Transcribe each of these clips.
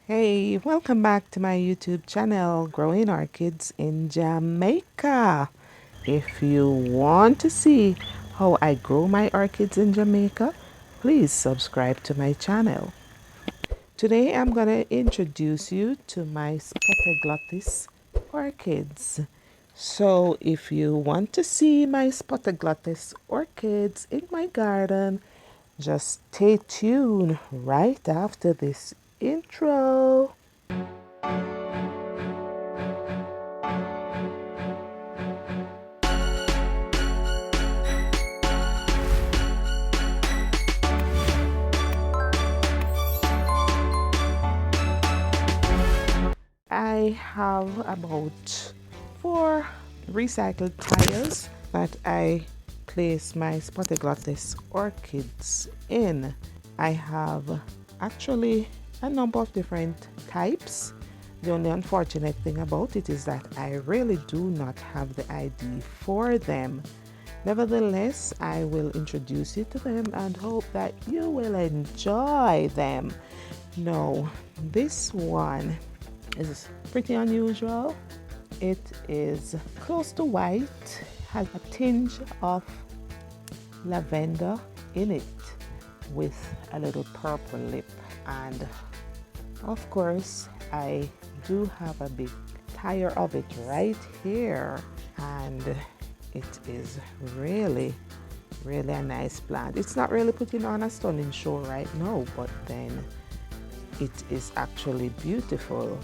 Hey, welcome back to my YouTube channel, Growing Orchids in Jamaica. If you want to see how I grow my orchids in Jamaica, please subscribe to my channel. Today I'm going to introduce you to my Spathoglottis orchids. So if you want to see my Spathoglottis orchids in my garden, just stay tuned right after this intro. I have about 4 recycled tires that I place my Spathoglottis orchids in. I have actually a number of different types. The only unfortunate thing about it is that I really do not have the ID for them. Nevertheless, I will introduce you to them and hope that you will enjoy them. Now, this one is pretty unusual. It is close to white, has a tinge of lavender in it with a little purple lip, and of course I do have a big tire of it right here, and it is really a nice plant. It's not really putting on a stunning show right now, but then it is actually beautiful.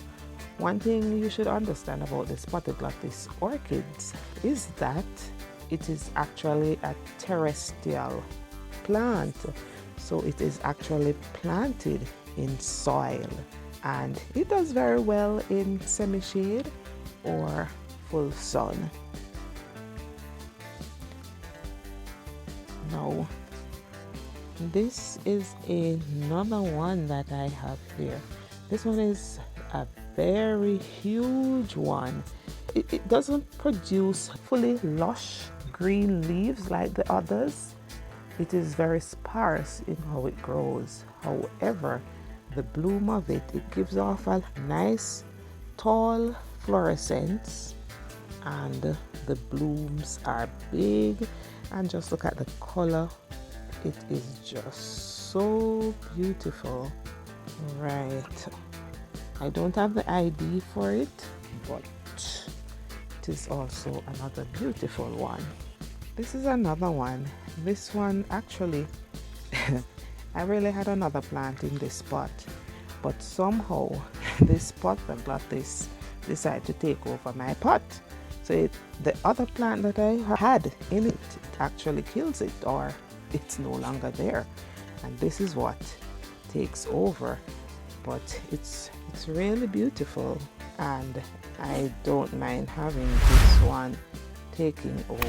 One thing you should understand about the Spathoglottis orchids is that it is actually a terrestrial plant. So it is actually planted in soil, and it does very well in semi-shade or full sun. Now, this is another one that I have here. This one is a very huge one. It doesn't produce fully lush green leaves like the others. It is very sparse in how it grows. However, the bloom of it gives off a nice tall fluorescence, and the blooms are big, and just look at the color. It is just so beautiful. Right, I don't have the ID for it, but it is also another beautiful one. This is another one. This one actually, I really had another plant in this spot, but somehow this Spathoglottis decided to take over my pot. So the other plant that I had in it actually kills it, or it's no longer there, and this is what takes over. But it's really beautiful, and I don't mind having this one taking over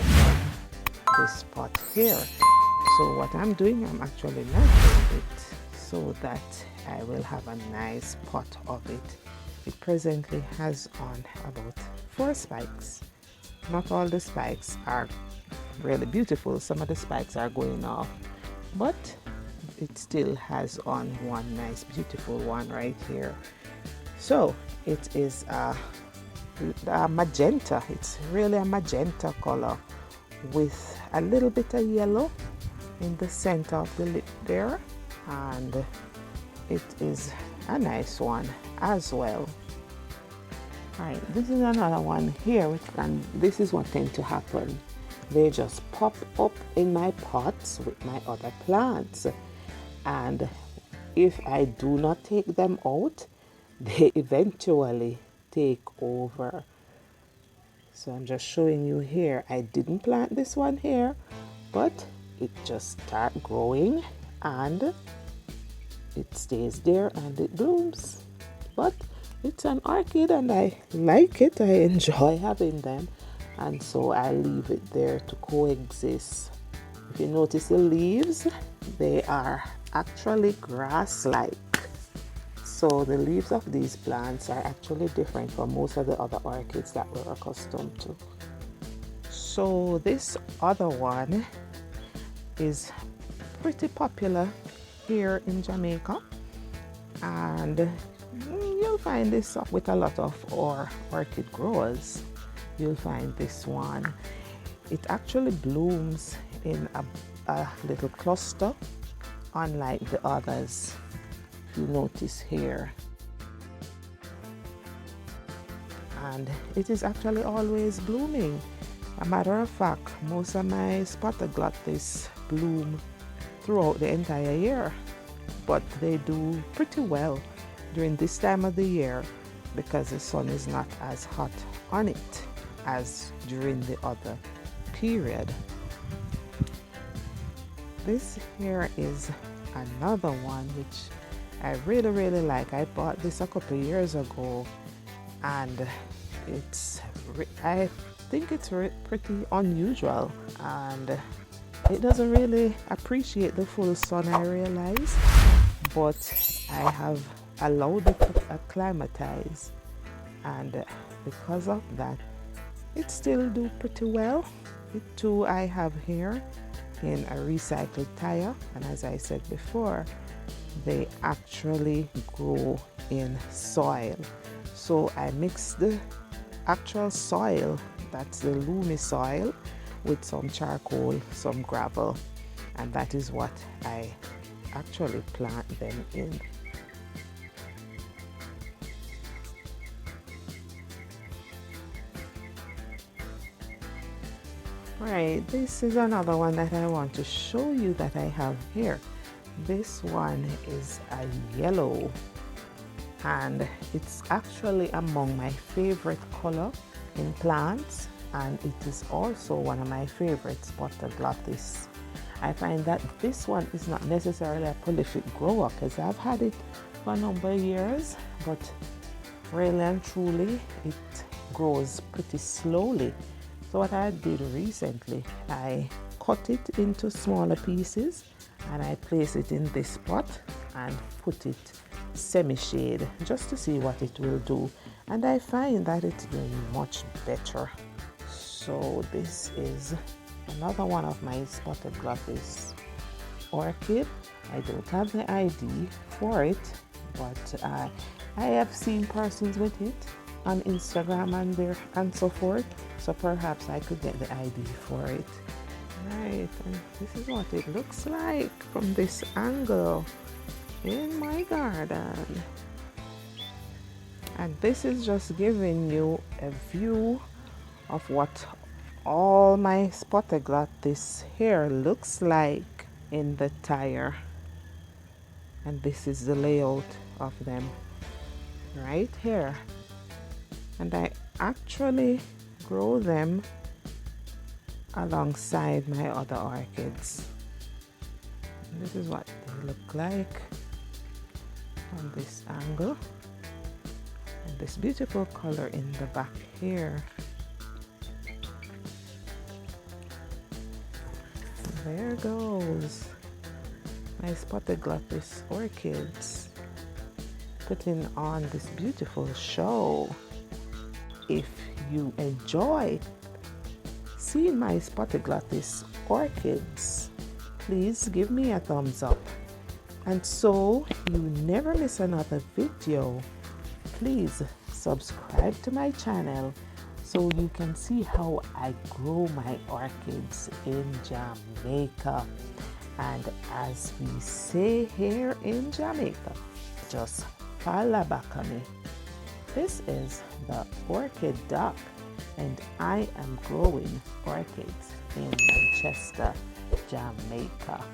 this spot here. So what I'm doing, I'm actually nurturing it so that I will have a nice pot of it. It presently has on about 4 spikes. Not all the spikes are really beautiful. Some of the spikes are going off, but it still has on one nice beautiful one right here. So it is a magenta. It's really a magenta color with a little bit of yellow in the center of the lip there, and it is a nice one as well. Alright, this is another one here, and this is what tends to happen. They just pop up in my pots with my other plants, and if I do not take them out, they eventually take over. So I'm just showing you here. I didn't plant this one here, but it just starts growing and it stays there and it blooms. But it's an orchid and I like it. I enjoy having them, and so I leave it there to coexist. If you notice the leaves, they are actually grass-like. So the leaves of these plants are actually different from most of the other orchids that we're accustomed to. So this other one is pretty popular here in Jamaica. And you'll find this with a lot of orchid growers. You'll find this one. It actually blooms in a little cluster, unlike the others. If you notice here. And it is actually always blooming. A matter of fact, most of my Spathoglottis bloom throughout the entire year, but they do pretty well during this time of the year because the sun is not as hot on it as during the other period. This here is another one which I really like. I bought this a couple of years ago, and I think it's pretty unusual, and it doesn't really appreciate the full sun, I realize, but I have allowed it to acclimatize, and because of that it still do pretty well. It too I have here in a recycled tire, and as I said before, they actually grow in soil. So I mix the actual soil, that's the loamy soil, with some charcoal, some gravel, and that is what I actually plant them in. Right, this is another one that I want to show you that I have here. This one is a yellow, and it's actually among my favorite color in plants, and it is also one of my favorite Spathoglottis. I find that this one is not necessarily a prolific grower because I've had it for a number of years, but really and truly it grows pretty slowly. So what I did recently, I cut it into smaller pieces and I place it in this pot and put it semi-shade just to see what it will do, and I find that it's doing much better. So this is another one of my Spathoglottis orchid. I don't have the ID for it, but I have seen persons with it on Instagram and so forth, so perhaps I could get the ID for it. Right, and this is what it looks like from this angle in my garden, and this is just giving you a view of what all my Spathoglottis here looks like in the tire, and this is the layout of them right here. And I actually grow them alongside my other orchids. And this is what they look like from this angle, and this beautiful color in the back here. There goes my Spathoglottis orchids putting on this beautiful show. If you enjoy seeing my Spathoglottis orchids, please give me a thumbs up, and so you never miss another video, please subscribe to my channel so you can see how I grow my orchids in Jamaica. And as we say here in Jamaica, just falla back on me. This is the Orchid Doc, and I am growing orchids in Manchester, Jamaica.